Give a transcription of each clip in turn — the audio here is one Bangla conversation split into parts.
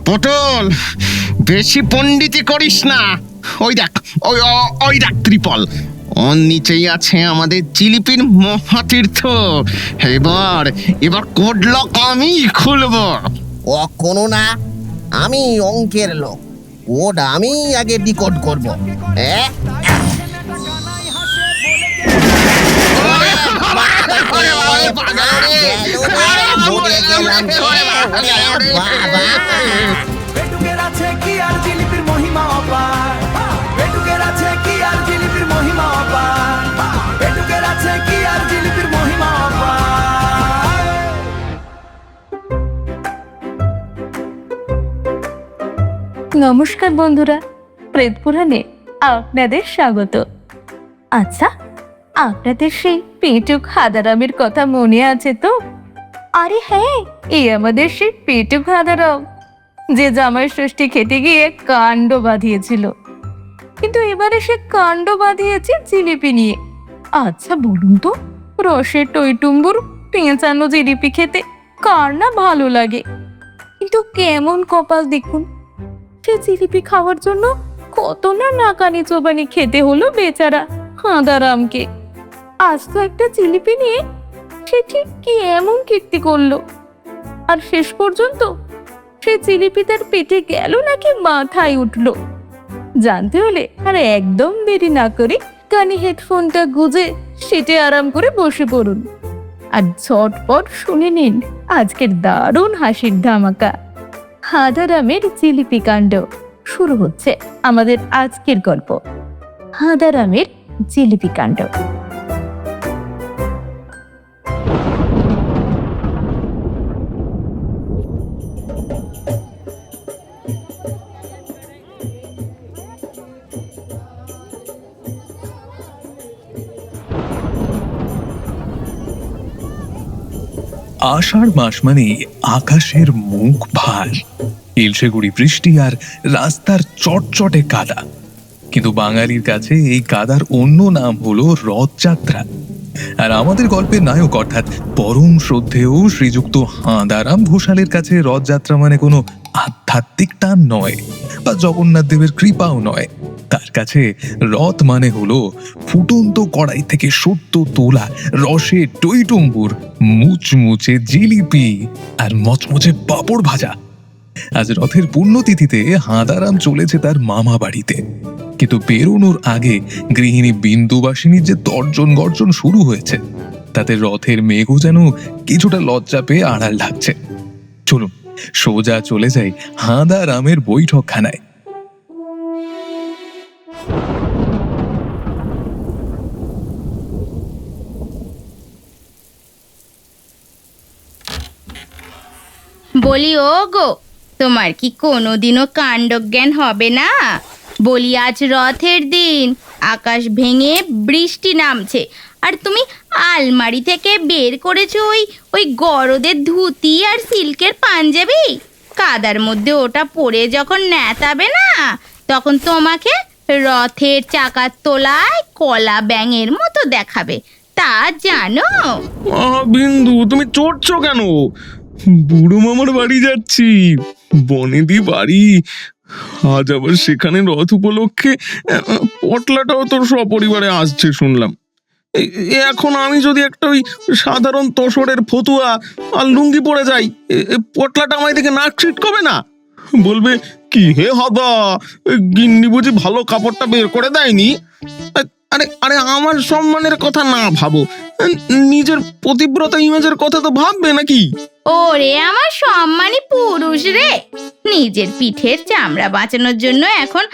পটল, বেশি পণ্ডিতি করিস না। ওই দেখ, ওই দেখ ত্রিপল, ওর নিচেই আছে আমাদের জিলিপির মহাতীর্থ। এবার এবার কোড লক আমি খুলবো। কখনো না, আমি অঙ্কের লোক, ওটা আমি আগে ডিকোড করবো। পেটুকের আছে কি আর জিলিপির মহিমা অপার, পেটুকের আছে কি আর জিলিপির মহিমা অপার, পেটুকের আছে কি আর জিলিপির মহিমা অপার। নমস্কার বন্ধুরা, প্রেত পুরাণে আপনাদের স্বাগত। আচ্ছা, আপনাদের সেই পেটুক হাদারামের কথা মনে আছে তো? আরে হ্যাঁ, এই আমাদের সেই পেটুক হাদারাম, যে জামাই ষষ্ঠী খেতে গিয়ে কাণ্ড বাঁধিয়েছিল। কিন্তু এবারে সে কাণ্ড বাঁধিয়েছে জিলিপি নিয়ে। আচ্ছা বলুন তো, রসের টইটুম্বুর পেঁচানো জিলিপি খেতে কার না ভালো লাগে? কিন্তু কেমন কপাল দেখুন, সে জিলিপি খাওয়ার জন্য কত না নাকানি চোবানি খেতে হলো বেচারা হাঁদারামকে। আজ তো একটা জিলিপি নিয়ে সে ঠিক কি এমন কীর্তি করলো, আর শেষ পর্যন্ত সে জিলিপি তার পেটে গেল নাকি মাথায় উঠলো? জানতে হলে আর একদম দেরি না করে কানে হেডফোনটা গুজে সিটে আরাম করে বসে পড়ুন, আর ঝটপট শুনে নিন আজকের দারুণ হাসির ধামাকা হাদারামের জিলিপি কাণ্ড। শুরু হচ্ছে আমাদের আজকের গল্প, হাদারামের জিলিপি কাণ্ড। আষাঢ় মাস মানে আকাশের মুখ ভার, ইলশেগুড়ি বৃষ্টি আর রাস্তার চটচটে কাদা। কিন্তু বাঙালির কাছে এই কাদার অন্য নাম হলো রথযাত্রা। আর আমাদের গল্পের নায়ক অর্থাৎ পরম শ্রদ্ধেয় শ্রীযুক্ত হাঁদারাম ঘোষালের কাছে রথযাত্রা মানে কোনো আধ্যাত্মিক টান নয়, বা জগন্নাথ দেবের কৃপাও নয়। তার কাছে রথ মানে হলো ফুটন্ত কড়াই থেকে সত্য তোলা রসে টইটুম্বুর, মুচমুচে জিলিপি আর মচমচে পাঁপড় ভাজা। আজ রথের পুণ্যতিথিতে হাঁদারাম চলেছে তার মামা বাড়িতে, কিন্তু বেরোনোর আগে গৃহিণী বিন্দুবাসিনীর যে তর্জন গর্জন শুরু হয়েছে, তাতে রথের মেঘও যেন কিছুটা লজ্জা পেয়ে আড়াল লাগছে। চলুন সোজা চলে যাই হাঁদারামের বৈঠকখানায়। বলি ও গো, তোমার কি কোনোদিনও কাণ্ডজ্ঞান হবে না? বলি আজ রথের দিন, আকাশ ভেঙে বৃষ্টি নামছে, আর তুমি আলমারি থেকে বের করেছো ওই গরদের ধুতি আর সিল্কের পাঞ্জাবি। কাদার মধ্যে ওটা পরে যখন নেতাবে না, তখন তোমাকে রথের চাকার তলায় কলা ব্যাঙের মতো দেখাবে, তা জানো? বিন্দু, তুমি চড়ছো কেন? বুড়ো মামার বাড়ি যাচ্ছি, বনেদি বাড়ি। আজ আবার সেখানে রথ উপলক্ষে পটলাটাও তোর সপরিবারে আসছে শুনলাম। এখন আমি যদি একটা ওই সাধারণ তোসরের ফতুয়া আর লুঙ্গি পরে যাই, পটলাটা আমায় দেখে নাক ছিটকবে না? বলবে কি হে হদা, গিন্নি বুঝি ভালো কাপড়টা বের করে দেয়নি? আরে আরে, আমার সম্মানের কথা না ভাবো, নিজের পতিব্রতা ইমেজের কথা তো ভাববে নাকি? ওরে আমার সম্মানী পুরুষ রে, নিজের পিঠের চামড়া বাঁচানোর জন্য এখন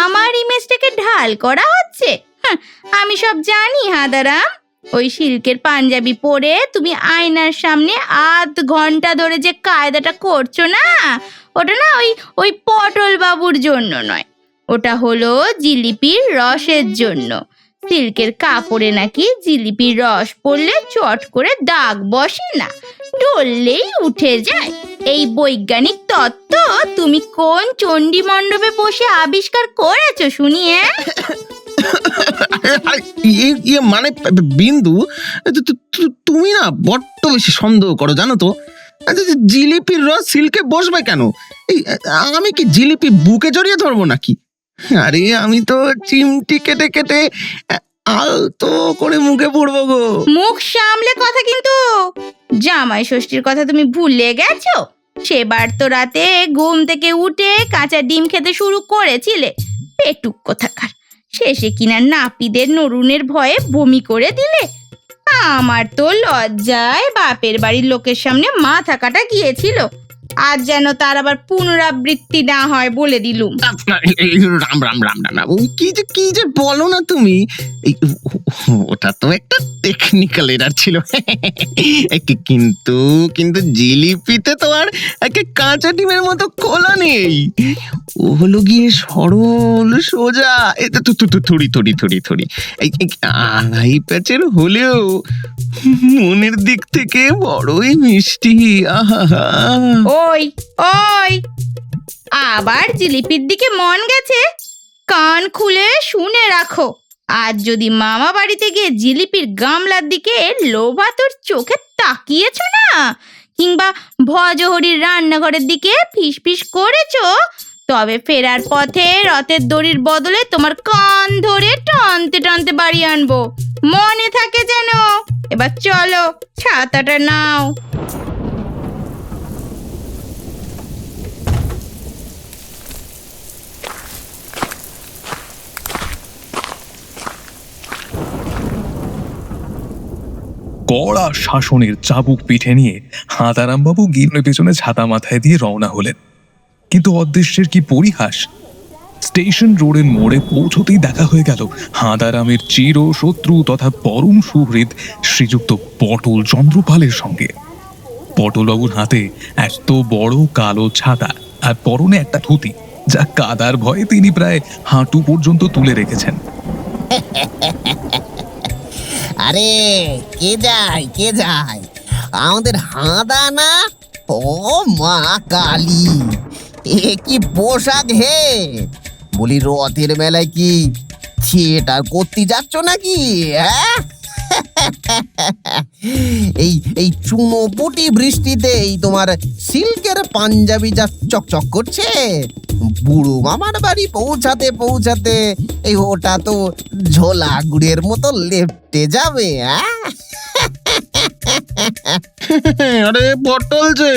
আমার ইমেজটাকে ঢাল করা হচ্ছে। আমি সব জানি হাঁদারাম। ওই সিল্কের পাঞ্জাবি পরে তুমি আয়নার সামনে আধ ঘন্টা ধরে যে কায়দাটা করছো না, ওটা না ওই পটল বাবুর জন্য নয়, ওটা হলো জিলিপির রসের জন্য। সিল্কের কাপড়ে নাকি জিলিপির রস পড়লে চট করে দাগ বসে না, ঢললেই উঠে যায়। এই বৈজ্ঞানিক তত্ত্ব তুমি কোন চণ্ডী মণ্ডপে বসে আবিষ্কার করেছো শুনি? মানে বিন্দু, তুমি না বড্ড বেশি সন্দেহ করো জানো তো। আচ্ছা, জিলিপির রস সিল্কে বসবে কেন? এই আমি কি জিলিপি বুকে জড়িয়ে ধরবো নাকি? আরে আমি তো চিমটি কেটে কেটে আলতো করে মুখে পড়বো গো। মুখ সামলে কথা কিন্তু। জামাই ষষ্ঠীর কথা তুমি ভুলে গেছো? সেবার তো রাতে ঘুম থেকে উঠে কাঁচা ডিম খেতে শুরু করেছিলে, পেটুক কোথাকার। শেষে কিনা নাপিদের নরুনের ভয়ে বমি করে দিলে। আমার তো লজ্জায় বাপের বাড়ির লোকের সামনে মাথা কাটা গিয়েছিল। আজ যেন তার আবার পুনরাবৃত্তি না হয় বলে দিলুম। এই রাম রাম রাম রাম রাম, কি যে বলো না তুমি। এই ওটা তো একটা টেকনিক্যাল এরার ছিল। কিন্তু কিন্তু জিলিপিতে তো আর একে কাঁচা ডিমের মতো খোলা নেই। ও হলো গিয়ে সরল সোজা, এটা তো থুড়ি থুড়ি থুড়ি থুড়ি এই আড়াই প্যাচের হলেও মনের দিক থেকে বড়ই মিষ্টি। আহা, ওই ওই আবার জিলিপির দিকে মন গেছে? কান খুলে শুনে রাখো। আজ যদি মামা বাড়িতে গিয়ে জিলিপির গামলার দিকে লোভাতুর চোখে তাকিয়েছো না, কিংবা ভজহরির রান্নাঘরের দিকে ফিসফিস করেছো, তবে ফেরার পথে রথের দড়ির বদলে তোমার কান ধরে টানতে টানতে বাড়ি আনবো। মনে থাকে যেন। এবার চলো, ছাতাটা নাও। কড়া শাসনের চাবুক পিঠে নিয়ে হাঁদারামবাবু গিন্নের পেছনে ছাতা মাথায় দিয়ে রওনা হলেন। কিন্তু অদৃশ্যের কি পরিহাস! স্টেশন রোডের মোড়ে পৌঁছতেই দেখা হয়ে গেল হাঁদারামের চির শত্রু তথা পরম সুহৃদ শ্রীযুক্ত পটল চন্দ্রপালের সঙ্গে। পটলবাবুর হাতে এত বড় কালো ছাতা আর পরনে একটা ধুতি, যা কাদার ভয়ে তিনি প্রায় হাঁটু পর্যন্ত তুলে রেখেছেন। আরে কে যায় আমাদের হাঁদা না? ও মা কালী, এ কি পোশাক হে! বলি রথের মেলায় কি থিয়েটার করতে যাচ্ছ নাকি? হ্যাঁ? এই চুনোপুটি বৃষ্টিতে এই তোমার সিল্কের পাঞ্জাবি যা চকচক করছে, বুড়ো মামার বাড়ি পৌঁছাতে পৌঁছাতে এই ওটা তো ঝোলা গুড়ের মতো লেপটে যাবে। হ্যাঁ? আরে পটল যে,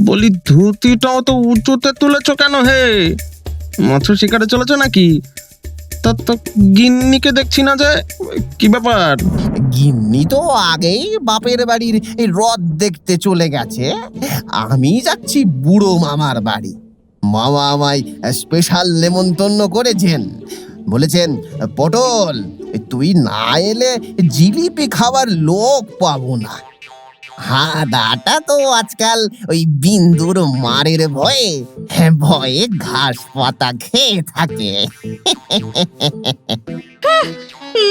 বলি ধুতিটাও তো উঁচুতে তুলেছ কেন হে? মাছ শিকারে চলেছ নাকি? তা তো গিন্নিকে দেখছি না যে, কি ব্যাপার? গিন্নি তো আগেই বাপের বাড়ির এই রথ দেখতে চলে গেছে। আমি যাচ্ছি বুড়ো মামার বাড়ি। মামা আমায় স্পেশাল নেমন্তন্ন করেছেন। বলেছেন, পটল তুই না এলে জিলিপি খাবার লোক পাবো না। হাঁদাটা তো আজকাল ওই বিন্দুর মারের ভয়ে ঘাস পাতা খেয়ে থাকে।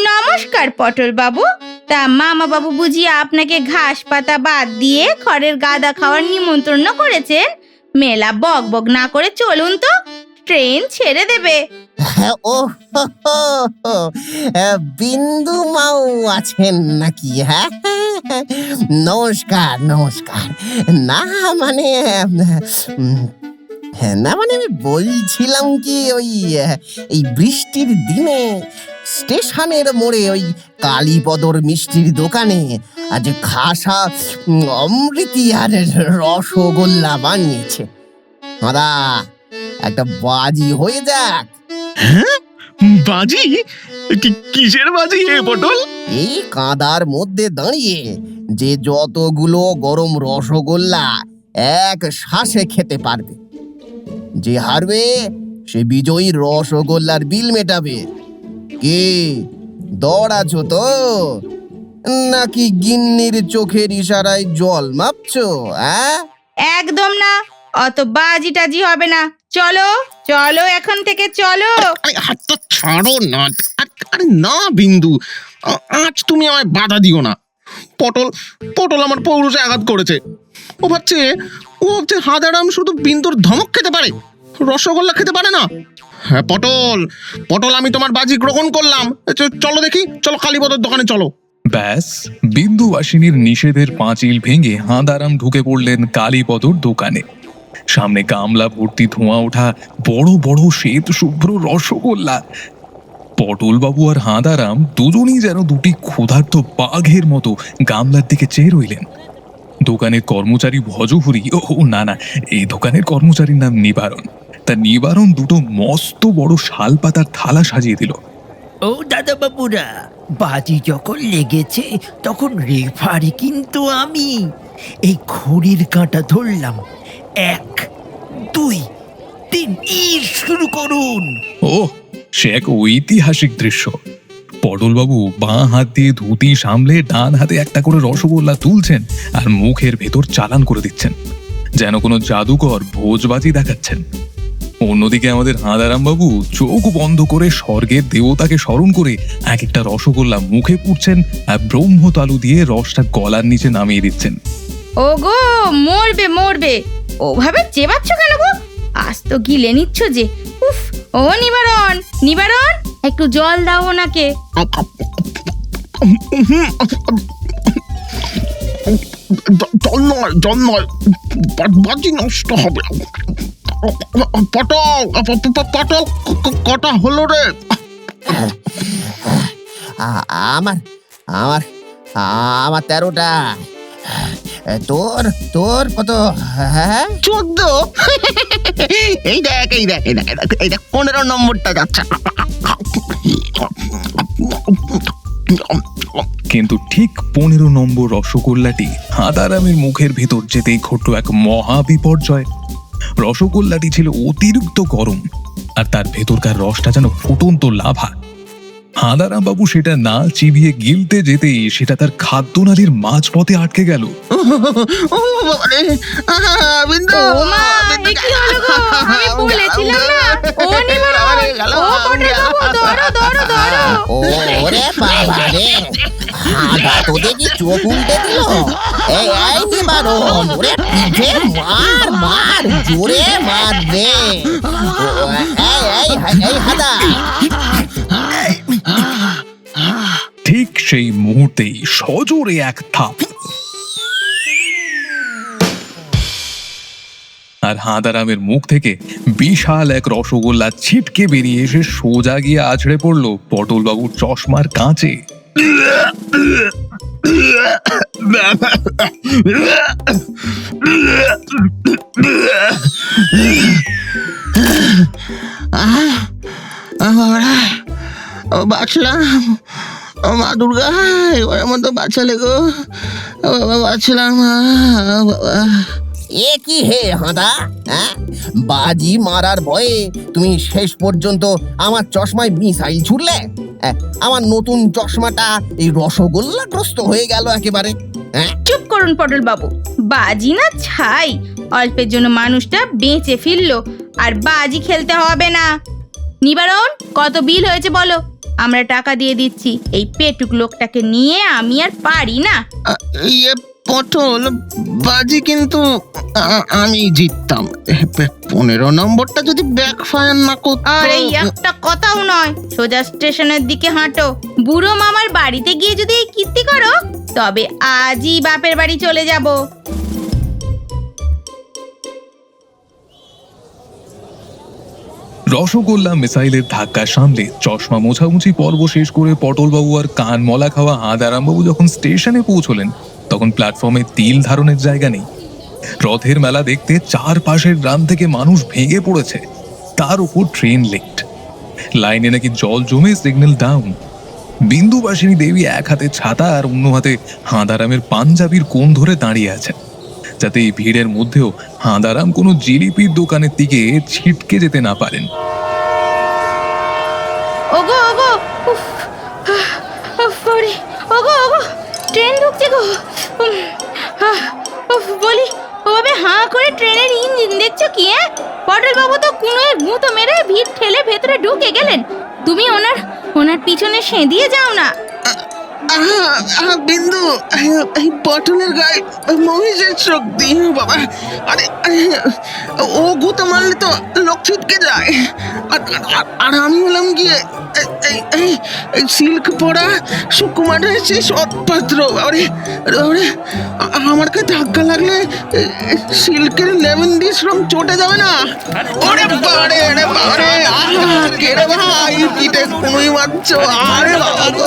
নমস্কার পটল বাবু। তা মামা বাবু বুঝিয়ে আপনাকে ঘাস পাতা বাদ দিয়ে খড়ের গাদা খাওয়ার নিমন্ত্রণ করেছেন? মেলা বক বক না করে চলুন তো, ট্রেন ছেড়ে দেবে। ও হো হো হো, বিন্দু মাও আছেন নাকি? হ্যাঁ, নমস্কার নমস্কার। না মানে আমি বলছিলাম কি, ওই এই বৃষ্টির দিনে স্টেশনের মোড়ে ওই কালীপদর মিষ্টির দোকানে আজ খাসা অমৃতি আর রসগোল্লা বানিয়েছে। দাদা, একটা বাজি হয়ে যাক। হ্যাঁ, বাজি? কিসের বাজি হে পটল? এই কাদার মধ্যে দাঁড়িয়ে যে যতগুলো গরম রসগোল্লা এক শ্বাসে খেতে পারবে, যে হারবে সে বিজয়ী রসগোল্লার বিল মেটাবে। কে দৌড়াছো তো, নাকি গিন্নির চোখের ইশারায় জল মাপছো? হ্যাঁ, একদম না, অত বাজি টাজি হবে না। চলো চলো, এখন থেকে চলো। আরে হাতটা ছাড়ো না। আরে না বিন্দু, আজ তুমি আমায় বাধা দিও না। পটল আমার পৌরুষে আঘাত করেছে। ও ভাবছে হাঁদারাম শুধু বিন্দুর ধমক খেতে পারে, রসগোল্লা খেতে পারে না। হ্যাঁ পটল, আমি তোমার বাজি গ্রহণ করলাম। চলো দেখি, চলো কালীপদর দোকানে চলো। ব্যাস, বিন্দুবাসিনীর নিষেধের পাঁচিল ভেঙে হাঁদারাম ঢুকে পড়লেন কালীপদর দোকানে। সামনে গামলা ভর্তি ধোঁয়া ওঠা বড় বড় শ্বেত শুভ্র রসগোল্লা। পটলবাবু আর হাঁদারাম দুজনেই যেন দুটি ক্ষুধার্ত বাঘের মতো গামলার দিকে চেয়ে রইলেন। দোকানের কর্মচারী ভজহরি, ও না না, এই দোকানের কর্মচারীর নাম নিবারণ। তা নিবারণ দুটো মস্ত বড় শাল পাতার থালা সাজিয়ে দিল। ও দাদা বাবুরা, বাজি যখন লেগেছে তখন রেফারি কিন্তু আমি। এই ঘড়ির কাঁটা ধরলাম, 1, 2, 3, শুরু করুন। ও, সে এক ঐতিহাসিক দৃশ্য। পটলবাবু বাঁ হাত দিয়ে ধুতি সামলে ডান হাতে একটা করে রসগোল্লা তুলছেন আর মুখের ভেতর চালান করে দিচ্ছেন, যেন কোনো জাদুকর ভোজবাজি দেখাচ্ছেন। অন্যদিকে আমাদের হাঁদারাম বাবু চোখ বন্ধ করে স্বর্গের দেবতাকে স্মরণ করে এক একটা রসগোল্লা মুখে পুড়ছেন আর ব্রহ্মতালু দিয়ে রসটা গলার নিচে নামিয়ে দিচ্ছেন। ওগো, মরবে মরবে, ওভাবে চেবাচ্ছ কেন গো? আজ তো গিলে নিচ্ছ যে। উফ, ও নিবারণ, নিবারণ, একটু জল দাও ওনাকে। জল নয়, বাজি নষ্ট হবে। পটল কটা হলো রে? আমার আমার আমার 13টা। তোর তোর কত? হ্যাঁ, 14। এই দেখ 15 নম্বরটা যাচ্ছে। কিন্তু ঠিক 15 নম্বর রসগোল্লাটি হাঁদারামের মুখের ভেতর যেতেই ঘটল এক মহা বিপর্যয়। রসগোল্লাটি ছিল অতিরিক্ত গরম আর তার ভেতরকার রসটা যেন ফুটন্ত লাভা। হাঁদারাম বাবু সেটা না চিবিয়ে গিলতে যেতেই সেটা তার খাদ্যনালীর মাঝপথে আটকে গেল। ও বাবা রে, বিন্দু, ও মা, এ কি হলো গো? আমি বলেছিলাম না। ও নিবারণ, ও পটলবাবু, ধরো ধরো ধরো। ওরে বাবা রে, হাঁদা তোদের কি চোখ উল্টে দিল? এই নিবারণ, ওরে পিঠে মার মার, জোরে মার রে। এই হাঁদা। ঠিক সেই মুহূর্তেই সজোরে এক থাপ, আর হাঁদারামের মুখ থেকে বিশাল এক রসগোল্লা ছিটকে বেরিয়ে এসে সোজা গিয়ে আছড়ে পড়ল পটলবাবুর চশমার কাঁচে। বাঁচলাম। ও মা দুর্গা, এবারের মতো বাঁচালে গো। ও বাবা, বাঁচলাম বাবা। এ কি হে হাঁদা, হ্যাঁ? বাজি মারার ভয়ে তুমি শেষ পর্যন্ত আমার চশমায় মিসাইল ছুড়লে। আমার নতুন চশমাটা এই রসগোল্লাগ্রস্ত হয়ে গেল একেবারে। হ্যাঁ, চুপ করুন পটলবাবু, বাজি না ছাই, অল্পের জন্য মানুষটা বেঁচে ফিরলো, আর বাজি খেলতে হবে না। নিবারণ, কত বিল হয়েছে বলো, আমরা টাকা দিয়ে দিচ্ছি। এই পেটুক লোকটাকে নিয়ে আমি আর পারি না। ইয়ে পটল, বাজি কিন্তু আমি জিততাম। 15 নম্বরটা যদি ব্যাকফায়ার না করতো। আর এই একটা কথাও নয়, সোজা স্টেশনের দিকে হাঁটো। বুড়ো মামার বাড়িতে গিয়ে যদি এই কীর্তি করো, তবে আজই বাপের বাড়ি চলে যাব। রসগোল্লা মিসাইলের ধাক্কা সামলে চশমা মোছামুছি পর্ব শেষ করে পটলবাবু আর কান মলা খাওয়া হাঁদারামবাবু যখন স্টেশনে পৌঁছলেন, তখন প্ল্যাটফর্মে তিল ধারণের জায়গা নেই। রথের মেলা দেখতে চারপাশের গ্রাম থেকে মানুষ ভেঙে পড়েছে, তার উপর ট্রেন লেট। লাইনে নাকি জল জমে সিগন্যাল ডাউন। বিন্দুবাসিনী দেবী এক হাতে ছাতা আর অন্য হাতে হাঁদারামের পাঞ্জাবির কোণ ধরে দাঁড়িয়ে আছেন, যাতে এই ভিড়ের মধ্যেও হাঁদারাম কোনো জিলিপির দোকানের দিকে ছিটকে যেতে না পারেন। ওগো ওগো, উফ, ওরে, ওগো ওগো, ট্রেন ঢুকছে গো। উফ, বলি, ওভাবে হাঁ করে ট্রেনের ইঞ্জিন দেখছো কি? পটলবাবু তো কুনোয়ের গুঁতো মেরে ভিড় ঠেলে ভেতরে ঢুকে গেলেন। তুমি ওনার পিছনে সেঁধিয়ে যাও না। বিন্দু, এই পটলের গায়ে মহিষের শক্তি বাবা। আরে ও গুঁতো মারলে তো লোক ছিটকে যায়। আর আমি হলাম গিয়ে এই সিল্ক পরা সুকুমারের সেই সৎপাত্র। আরে আরে আমার কাছে ধাক্কা লাগলে সিল্কের লেমন ডিশ রং চটে যাবে না? ওরে বাবারে, আরে বাবারে, কে রে ভাই পিঠে কুনুই মারছো? আরে বাবা গো।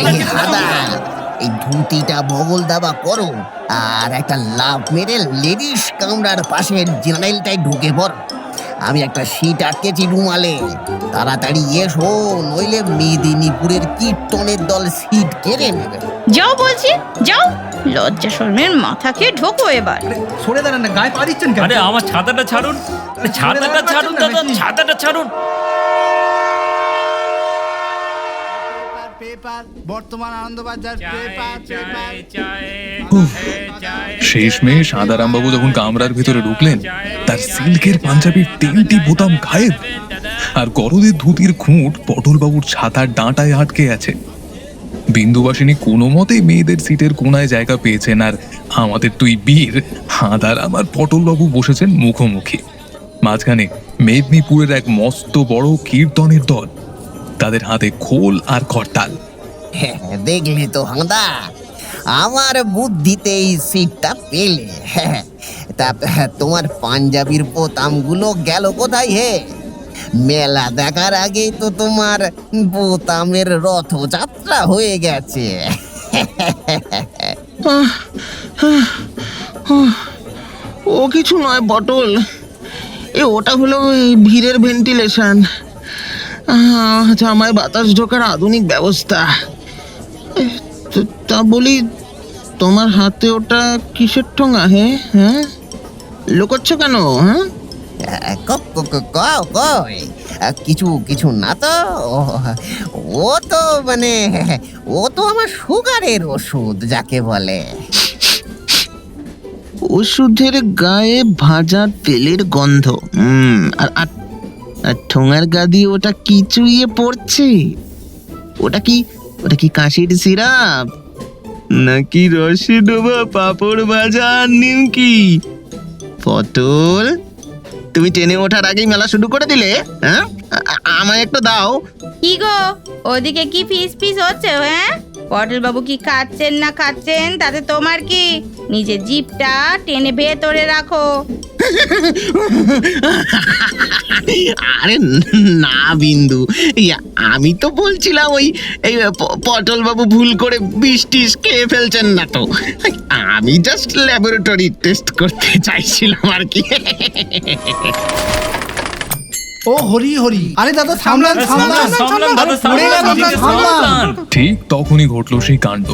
ওই হাদা, এই ধুতিটা বগল দাবা করো আর একটা লাভ মেরে লেডিস কামরার পাশের জেনারেলটাই ঢুকে পড়। আমি একটা সিট আটকেছি রুমালে, তাড়াতাড়ি এসো, নইলে মেদিনীপুরের কীর্তনের দল সিট কেড়ে নেবে। যাও বলছি, যাও। লজ্জা শর্মের মাথা খেয়ে ঢোকো এবার। সরে দাঁড়ান না, গায়ে পা দিচ্ছেন কেন? আরে আমার ছাতাটা ছাড়ুন, আরে ছাতাটা ছাড়ুন দাদা, ছাতাটা ছাড়ুন। পেপার, বর্তমান আনন্দবাজার পেপার, শেষমেশ সাদারামবাবু যখন কামরার ভিতরে ঢুকলেন, তার সিল্কের পাঞ্জাবির 3টি বোতাম গায়েব, আর গরদের ধুতির খুঁট পটলবাবুর ছাতার ডাঁটায় আটকে আছে। বিন্দুবাসিনী কোনো মতেই মেয়েদের সিটের কোনায় জায়গা পেয়েছেন, আর আমাদের দুই বীর হাঁদারাম আর পটলবাবু বসেছেন মুখোমুখি। মাঝখানে মেদিনীপুরের এক মস্ত বড় কীর্তনের দল, তাদের হাতে খোল আর করতাল। দেখলি তো হাঁদা, আমার বুদ্ধিতে এই সিটটা পেলে। তা তোমার পাঞ্জাবির বোতামগুলো গেল কোথায় হে? মেলা দেখার আগেই তো তোমার বোতামের রথযাত্রা হয়ে গেছে। ও কিছু নয় পটল, ওটা হলো এই ভিড়ের ভেন্টিলেশন, জামায় বাতাস ঢোকার আধুনিক ব্যবস্থা। তা বলি, তোমার হাতে ওটা কিসের ঠোঙা? হ্যাঁ, লুকোচ্ছ কেন? হ্যাঁ, কিছু কিছু না তো, ও তো মানে ও তো আমার সুগারের ওষুধ যাকে বলে। ওষুধের গায়ে ভাজা তেলের গন্ধ। আর ঠোঙার গা দিয়ে ওটা কি চুইয়ে পড়ছে? ওটা কি কাশির সিরাপ নাকি রসে ডোবা পাঁপড় ভাজা আর নিমকি? পটল, তুমি ট্রেনে ওঠার আগেই মেলা শুরু করে দিলে। হ্যাঁ, আমায় একটু দাও। কি গো, ওদিকে কি ফিস ফিস হচ্ছে? হ্যাঁ, পটল বাবু কি খাচ্ছেন না খাচ্ছেন তাতে তোমার কি? নিজের জিভটা টেনে ভেতরে রাখো। আরে না বিন্দু, আমি তো বলছিলাম এই পটল বাবু ভুল করে বিষ টিস খেয়ে ফেলছেন না তো। আমি জাস্ট ল্যাবরেটরি টেস্ট করতে চাইছিলাম আর কি। ও হরি হরি, আরে দাদা সামলান সামলান সামলান দাদা, পড়ে গেল দাদা, সামলান। ঠিক তখনই ঘটল সেই কাণ্ড।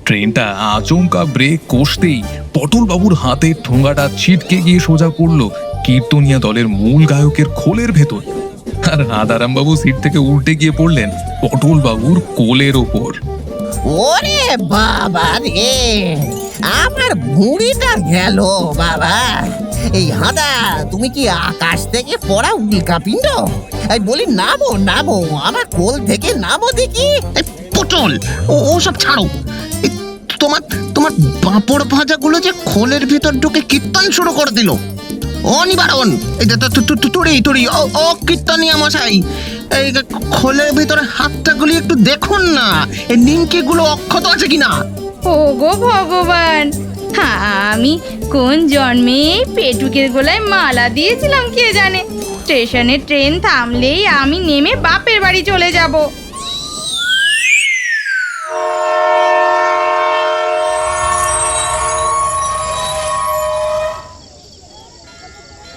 ট্রেনটা আচমকা ব্রেক কষতেই পটলবাবুর হাতে ঠোঙাটা ছিটকে গিয়ে সোজা পড়লো কীর্তনিয়া দলের মূল গায়কের খোলের ভেতর, আর হাঁদারামবাবু সিট থেকে উল্টে গিয়ে পড়লেন পটলবাবুর কোলের ওপর। ওরে বাবা রে, আমার ভুঁড়িটা গেল বাবা। এই হাঁদা, তুমি কি আকাশ থেকে পড়া উল্কাপিণ্ড? এই বলি নামো নামো, আমার কোল থেকে নামো দেখি। পটল, ও সব ছাড়ো। তোমার পাঁপড় ভাজাগুলো যে খোলের ভিতর ঢুকে কীর্তন শুরু করে দিল। অনিবারণ, তুড়ি ও কীর্তনিয়া মশাই, এই খোলের ভিতরে হাতটা গুলি একটু দেখুন না, এই নিমকি গুলো অক্ষত আছে কিনা। ও গো ভগবান, আমি কোন জন্মে পেটুকের গলায় মালা দিয়েছিলাম কে জানে। স্টেশনে ট্রেন থামলেই আমি নেমে বাপের বাড়ি চলে যাব।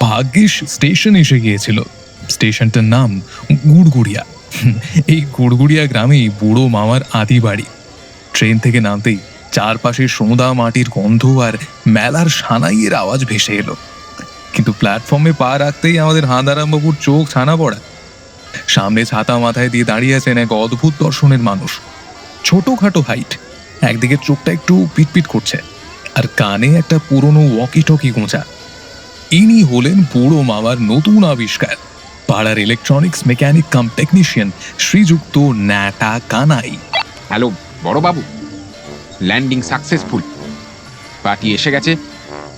ভাগ্যিস স্টেশন এসে গিয়েছিল। স্টেশনটার নাম গুড়গুড়িয়া। এই গুড়গুড়িয়া গ্রামেই বুড়ো মামার আদি বাড়ি। ট্রেন থেকে নামতেই চারপাশে সোঁদা মাটির গন্ধ আর মেলার সানাইয়ের আওয়াজ ভেসে এলো। কিন্তু প্ল্যাটফর্মে পা রাখতেই আমাদের হাঁদারামবাবুর চোখ ছানা পড়া। সামনে ছাতা মাথায় দিয়ে দাঁড়িয়ে আছেন এক অদ্ভুত দর্শনের মানুষ। ছোটখাটো হাইট, একদিকে চোখটা একটু পিটপিট করছে, আর কানে একটা পুরনো ওয়াকি টকি গোঁজা। ইনি হলেন বুড়ো মামার নতুন আবিষ্কার, পাড়ার ইলেকট্রনিক্স মেকানিক কাম টেকনিশিয়ান শ্রীযুক্ত ন্যাটা কানাই। হ্যালো বড়বাবু, ল্যান্ডিং সাকসেসফুল। পার্টি এসে গেছে।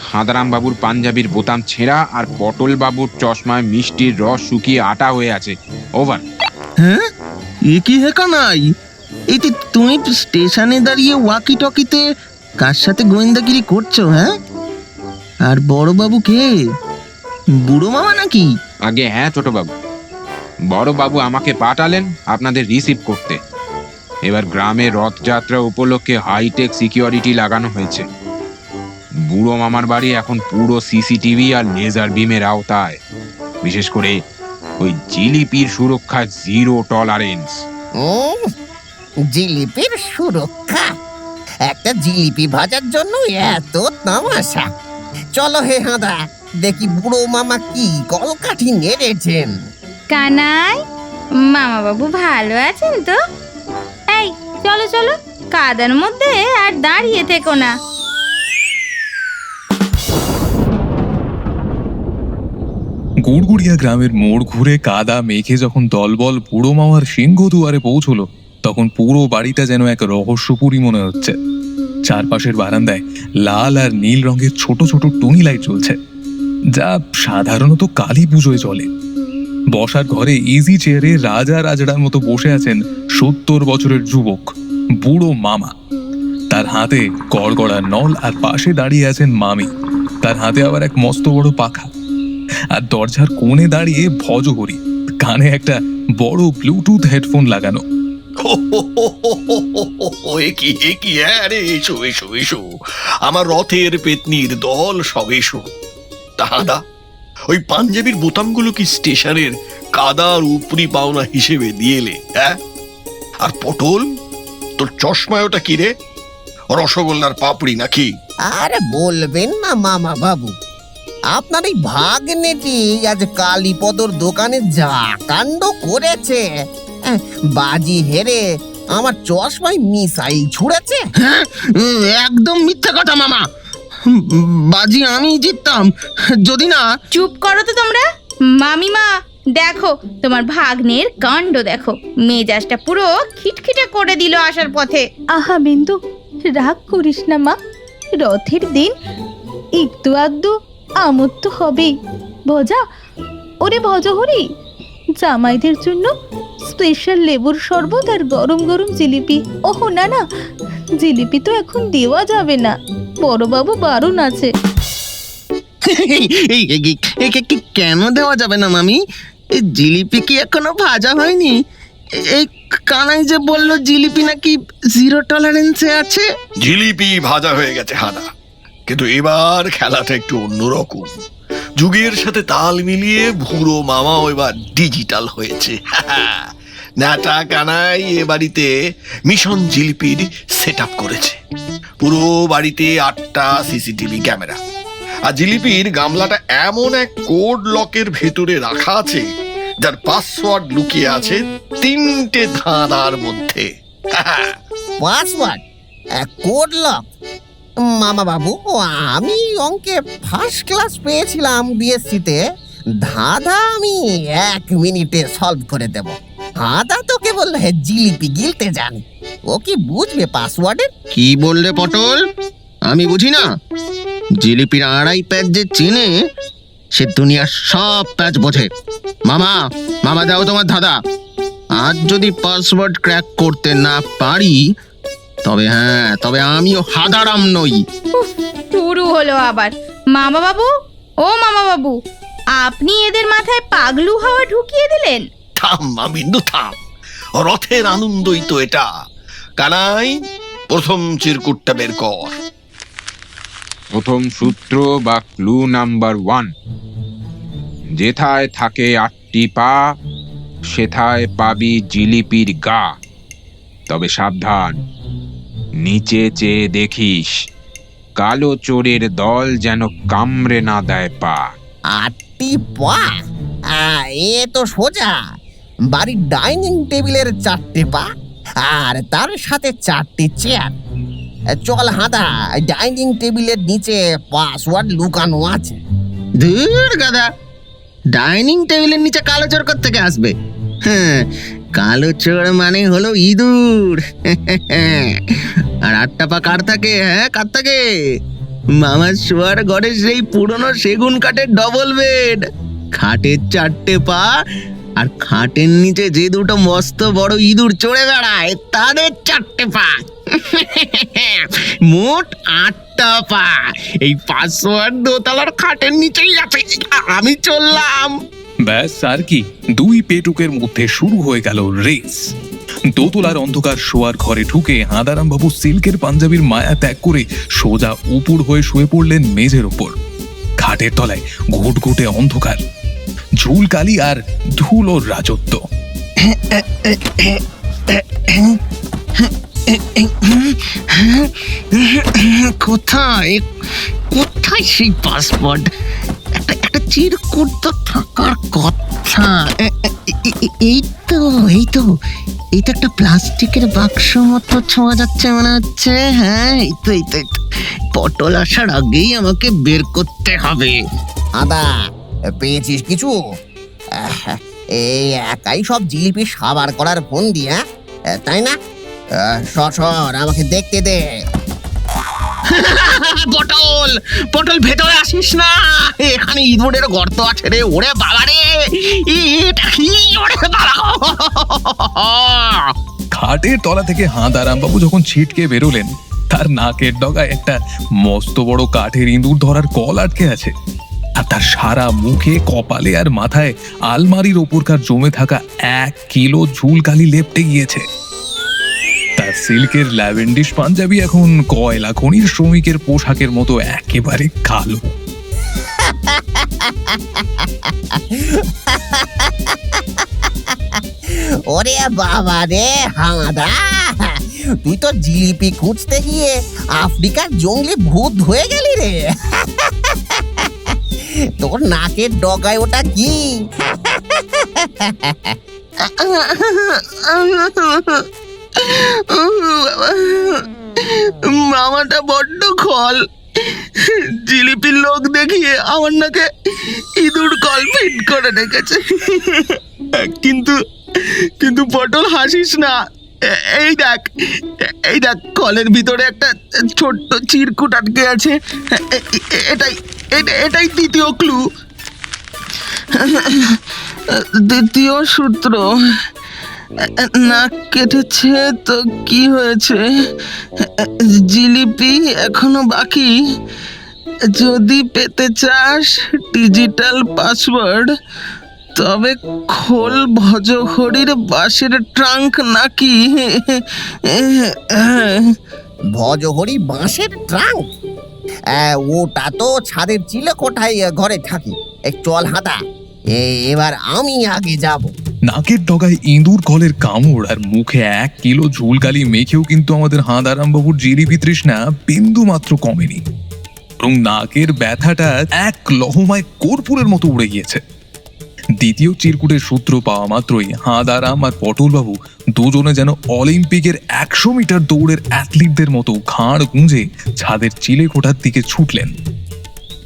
হাঁদারাম বাবুর পাঞ্জাবির বোতাম ছেঁড়া আর পটল বাবুর চশমায় মিষ্টির রস শুকিয়ে আটা হয়ে আছে। ওভার। হ্যাঁ, এ কি হে কানাই? এই যে তুমি স্টেশনে দাঁড়িয়ে ওয়াকি টকিতে কার সাথে গোয়েন্দাগিরি করছো? হ্যাঁ, আর বড়বাবু কে? বুড়ো মামা নাকি? আগে হ্যাঁ ছোটবাবু, বড়বাবু আমাকে পাঠালেন আপনাদের রিসিভ করতে। এবার গ্রামে রথযাত্রা উপলক্ষে হাইটেক সিকিউরিটি লাগানো হয়েছে। বুড়ো মামার বাড়ি এখন পুরো সিসিটিভি আর লেজার বিমের আওতায়। বিশেষ করে ওই জিলিপির সুরক্ষা জিরো টলারেন্স। জিলিপির সুরক্ষা? একটা জিলিপি ভাজার জন্য এত তামাশা? চলো হে হাঁদা, দেখি বুড়ো মামা কি কলকাঠি নেড়েছেন। কানাই, মামা বাবু ভালো আছেন তো? এই চলো চলো, কাদার মধ্যে আর দাঁড়িয়ে থেকো না। গুড়গুড়িয়া গ্রামের মোড় ঘুরে কাদা মেঘে যখন দলবল বুড়ো মামার সিংহ দুয়ারে পৌঁছলো, তখন পুরো বাড়িটা যেন এক রহস্যপুরী মনে হচ্ছে। চারপাশের বারান্দায় লাল আর নীল রঙের ছোট ছোট টুনি লাইট জ্বলছে, যা সাধারণত কালী পুজোয় চলে। বসার ঘরে ইজি চেয়ারে রাজা রাজড়ার মতো বসে আছেন 70 বছরের যুবক বুড়ো মামা। তার হাতে গড়গড়া নল, আর পাশে দাঁড়িয়ে আছেন মামি, তার হাতে আবার এক মস্ত বড় পাখা। আর দরজার কোণে দাঁড়িয়ে ভজহরি, কানে একটা বড় ব্লুটুথ হেডফোন লাগানো। এসো এসো এসো, আমার রথের পেতনির দল সব এসো। দাদা, ওই পাঞ্জাবির বোতামগুলো কি স্টেশনের কাদার উপরি পাওনা হিসেবে দিয়ে এলে? হ্যাঁ, আর পটল, তোর চশমায় ওটা কি রে? রসগোল্লার পাপড়ি নাকি? আরে বলবেন না মামা বাবু, আপনার এই ভাগ্নেটি আজ কালীপদর দোকানে যা কাণ্ড করেছে। বাজি হেরে আমার চশমায় মিসাইল ছুড়েছে। হ্যাঁ, একদম মিথ্যা কথা মামা। বাজি আমি জিততাম যদি না। চুপ করো তো তোমরা। মামিমা, দেখো তোমার ভাগ্নের কাণ্ড দেখো, মেজাজটা পুরো খিটখিটে করে দিল আসার পথে। আহা বিন্দু, রাগ করিস না মা, রথের দিন একটু আধটু আমোদ তো হবেই। ভজা, ওরে ভজহরি, জামাইদের জন্য স্পেশাল লেবুর শরবত আর গরম গরম জিলিপি। ওহো না না, জিলিপি তো এখন দেওয়া যাবে না, বড়বাবু বারণ আছে। কেন দেওয়া যাবে না মামি? এই জিলিপি কি এখনো ভাজা হয়নি? এই কানাই যে বললো জিলিপি নাকি জিরো টলারেন্সে আছে। জিলিপি ভাজা হয়ে গেছে হাদা, কিন্তু এবার খেলাটা একটু অন্যরকম। যুগের সাথে তাল মিলিয়ে বুড়ো মামাও এবার ডিজিটাল হয়েছে। ন্যাটা কানাই এ বাড়িতে মিশন জিলিপির সেট আপ করেছে। পুরো বাড়িতে 8টা সিসিটিভি ক্যামেরা, আর জিলিপির গামলাটা এমন এক কোড লকের ভেতরে রাখা আছে যার পাসওয়ার্ড লুকিয়ে আছে 3টে ধাঁধার মধ্যে। পাসওয়ার্ড? Code lock? মামা বাবু, আমি অঙ্কে ফার্স্ট ক্লাস পেয়েছিলাম বিএসসিতে। ধাঁধা আমি 1 মিনিটে সলভ করে দেব। হাদা তো কেবল জিলিপি গিলতে জানে, ও কি বুঝবে পাসওয়ার্ডের? কি বললে পটল? আমি বুঝি না? জিলিপির 2.5 প্যাচ যে চেনে, সে দুনিয়ার সব প্যাচ বোঝে। মামা, মামা দাও তোমার ধাঁধা। আজ যদি পাসওয়ার্ড ক্র্যাক করতে না পারি, তবে আমিও হাদারাম নই। শুরু হলো আবার। মামা বাবু, ও মামা বাবু, আপনি এদের মাথায় পাগলু হাওয়া ঢুকিয়ে দিলেন। থাম মামিন্দু থাম, রথের আনন্দই তো এটা। কানাই, প্রথম চিরকুটটা বের কর। প্রথম সূত্র বা ক্লু নাম্বার 1, যেথায় থাকে 8টি পা, সেথায় পাবি জিলিপির গা। তবে সাবধান, নিচে চেয়ে দেখিস কালো চোরের দল যেন কামড়ে না দেয় পা। 8টি পা? এ তো সোজা। বাড়ির ডাইনিং টেবিলের 4টে পা, আর তার সাথে 4টি চেয়ার। চল হাদা, ডাইনিং টেবিলের নিচে পাসওয়ার্ড লুকানো আছে। ধুর গাদা, ডাইনিং টেবিলের নিচে কালো চোর থেকে আসবে? হ্যাঁ, কালো চোর মানে হলো ইঁদুর। আর আটটা পা কার থাকে? হ্যাঁ, কার থাকে? মামার শোয়ার ঘরে সেই পুরনো সেগুন কাঠের ডবল বেড, খাটের 4টে পা, আর খাটের নিচে যে দুটো মস্ত বড় ইঁদুর চড়ে বেড়ায় তাদের 4টে পা। মোট 8টা পা। এই 500 দোতলার খাটের নিচেই আছে। আমি চললাম। ব্যাস আর কি, দুই পেটুকের মধ্যে শুরু হয়ে গেল রেস। দোতলার অন্ধকার শোয়ার ঘরে ঢুকে হাঁদারাম বাবু সিল্কের পাঞ্জাবির মায়া ত্যাগ করে সোজা উপুর হয়ে শুয়ে পড়লেন মেঝের ওপর। খাটের তলায় ঘুটঘুটে অন্ধকার, ঝুলকালি আর ধুলোর রাজত্ব। কোথায় কোথায় সেই পাসওয়ার্ড? একটা চিরকুট তো থাকার কথা। এই তো একটা প্লাস্টিকের বাক্স মতো ছোঁয়া যাচ্ছে মনে হচ্ছে। হ্যাঁ, এই তো পটল আসার আগেই আমাকে বের করতে হবে। আদা, পেয়েছিস কিছু? এই একাই সব জিলিপি সাবার করার ফোন দিয়ে, তাই না? সর আমাকে দেখতে দে। পটল ভেতরে আসিস না, এখানে ইঁদুরের গর্ত আছে রে। ওরে বাবা রে, এটা কি? ওরে বাবা! খাটের তলা থেকে হাঁদারাম বাবু যখন ছিটকে বেরোলেন, তার নাকের ডগায় একটা মস্ত বড় কাঠের ইঁদুর ধরার কল আটকে আছে, আর তার সারা মুখে, কপালে আর মাথায় আলমারির ওপরকার জমে থাকা 1 কিলো ঝুলকালি লেপটে গিয়েছে। তার সিল্কের ল্যাভেন্ডিশ পাঞ্জাবি এখন কয়লা খনির শ্রমিকের পোশাকের মতো একেবারে কালো। ওরে বাবা রে হাঁদা, তুই তো জিলিপি খুঁজতে গিয়ে আফ্রিকার জঙ্গলে ভূত হয়ে গেলি রে। তোর নাকের ডগায় ওটা কি? মামাটা বড্ড খল। জিলিপির লোক দেখিয়ে আমার নাকে ইঁদুর কল ফিট করে রেখেছে। কিন্তু পটল, হাসিস না। এই দেখ কলের ভিতরে একটা ছোট্ট চিরকুট আটকে আছে। এটাই দ্বিতীয় ক্লু, দ্বিতীয় সূত্র। নাক কেটেছে তো কি হয়েছে? জিলিপি এখনো বাকি। যদি পেতে চাস ডিজিটাল পাসওয়ার্ড, তবে খোল ভজঘড়ির বাঁশের ট্রাঙ্ক নাকি? ভজঘড়ি বাঁশের ট্রাঙ্ক? ওটা তো ছাদের চিলেকোঠায় ঘরে থাকি। চল হাঁদা, এবার আমি আগে যাব। নাকের ডগায় ইঁদুর কলের কামড় আর মুখে 1 কিলো ঝুলকালি মেখেও কিন্তু আমাদের হাঁদারাম বাবুর জিলিপি তৃষ্ণা বিন্দু মাত্র কমেনি, এবং নাকের ব্যথাটা এক লহমায় কর্পূরের মতো উড়ে গিয়েছে। দ্বিতীয় চিরকুটের সূত্র পাওয়া মাত্রই হাঁদারাম আর পটলবাবু দুজনে যেন অলিম্পিকের 100 মিটার দৌড়ের অ্যাথলিটদের মতো ঘাড় গুঁজে ছাদের চিলেকোঠার দিকে ছুটলেন।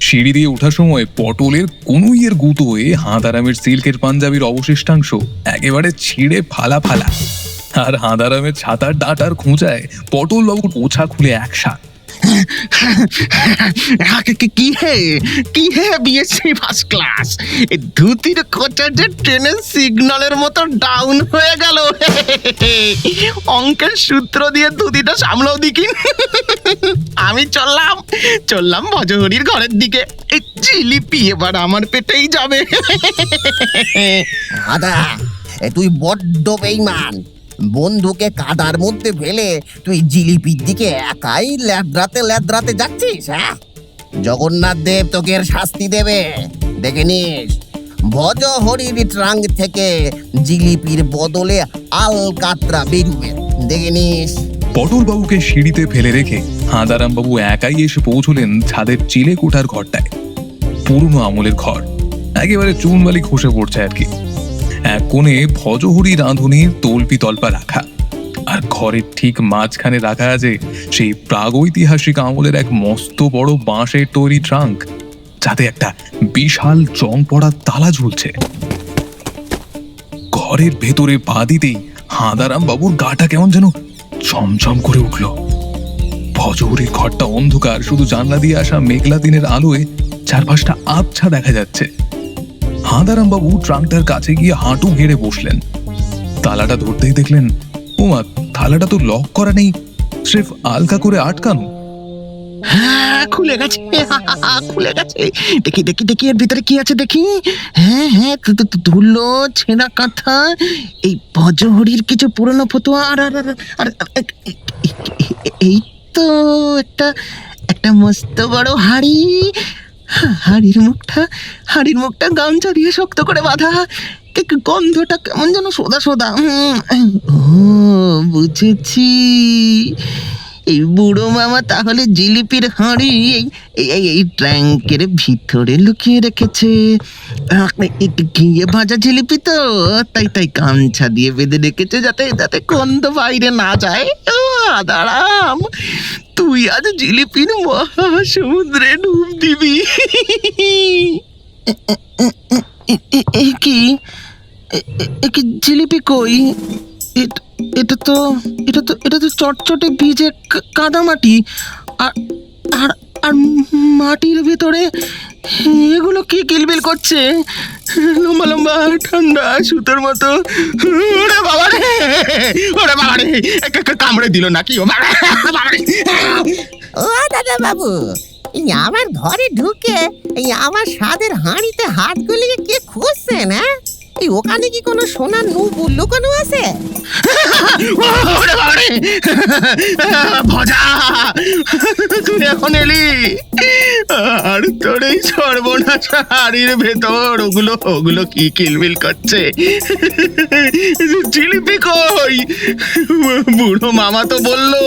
সিঁড়ি দিয়ে ওঠার সময় পটলের কনুইয়ের গুঁতোয় হাঁদারামের সিল্কের পাঞ্জাবির অবশিষ্টাংশ একেবারে ছিঁড়ে ফালা, আর হাঁদারামের ছাতার ডাঁটার খোঁচায় পটলবাবুর ওছা খুলে একসাথ। কি হে বিএসসি ফার্স্ট ক্লাস, ধুতির কোচা যে ট্রেনের সিগন্যালের মতো ডাউন হয়ে গেল। অঙ্কের সূত্র দিয়ে ধুতিটা সামলাও দিকি। আমি চললাম ভজহরির ঘরের দিকে। এই জিলিপি এবার আমার পেটেই যাবে। আদা, তুই বড্ড বেঈমান। বন্ধুকে কাদার মধ্যে ফেলে তুই জিলিপির দিকে একাই ল্যাদ্রাতে যাচ্ছিস। হ্যাঁ, জগন্নাথ দেব তোকে এর শাস্তি দেবে, দেখে নিস। ভজহরির ট্রাঙ্ক থেকে জিলিপির বদলে আলকাতরা বেরুবে, দেখে নিস। পটলবাবুকে সিঁড়িতে ফেলে রেখে হাঁদারাম বাবু একাই এসে পৌঁছলেন ছাদের চিলেকোঠার ঘরটায়। পুরনো আমলের ঘর, একেবারে চুনবালি খসে পড়ছে আর কি। এক কোণে ভজহরি রাঁধুনির তল্পি তল্পা রাখা, আর ঘরের ঠিক মাঝখানে রাখা আছে সেই প্রাগৈতিহাসিক আমলের এক মস্ত বড় বাঁশের তৈরি ট্রাঙ্ক, যাতে একটা বিশাল জং পড়া তালা ঝুলছে। ঘরের ভেতরে পা দিতেই হাঁদারাম বাবুর গাটা কেমন যেন ছমছম করে উঠল। ভজহরির ঘরটা অন্ধকার, শুধু জানলা দিয়ে আসা মেঘলা দিনের আলোয় চারপাশটা আবছা দেখা যাচ্ছে। হাঁদারাম বাবু ট্রাঙ্কটার কাছে গিয়ে হাঁটু গেড়ে বসলেন। তালাটা ধরতেই দেখলেন, ওমা, তালাটা তো লক করা নেই, স্রেফ আলগা করে আটকানো। হ্যাঁ, খুলে গেছে, খুলে গেছে। দেখি দেখি দেখি এর ভিতরে কি আছে দেখি। হ্যাঁ হ্যাঁ, ধুলো, ছেঁড়া কাঁথা, এই ভজহরির কিছু পুরনো ফটোয়া, আর আর আর আর এই তো একটা একটা মস্ত বড় হাড়ি। হাড়ির মুখটা গামছা দিয়ে শক্ত করে বাঁধা। গন্ধটা কেমন যেন সোদা সোদা। ও, বুঝেছি, এই বুড়ো মামা তাহলে জিলিপির হাঁড়ি এই ট্যাঙ্কের ভিতরে লুকিয়ে রেখেছে। ঘিয়ে ভাজা জিলিপি তো, তাই গামছা দিয়ে বেঁধে রেখেছে যাতে যাতে গন্ধ বাইরে না যায়। দাঁড়াম, তুই আজ জিলিপির মহাসমুদ্রে ডুব দিবি। কি জিলিপি কই? এটা তো চটচটে ভিজে কাদামাটি। আর আর আর মাটির ভেতরে এগুলো কি কিলবিল করছে? লম্বা লম্বা ঠান্ডা সুতোর মতো। ওরে বাবা রে, ওরে বাবা রে, কামড়ে দিল নাকি? ও বাবা রে। ও দাদা বাবু, আমার ঘরে ঢুকে আমার স্বাদের হাঁড়িতে হাত গুলিয়ে কে খুঁজছেন? হ্যাঁ, ওখানে কি কোনো সোনার লুকানো আছে? ভজা, তুই এখন এলি, আর তোর এই সর্বনাশ হাড়ির ভেতর ওগুলো কি কিলবিল করছে? জিলিপি কই? বুড়ো মামা তো বললো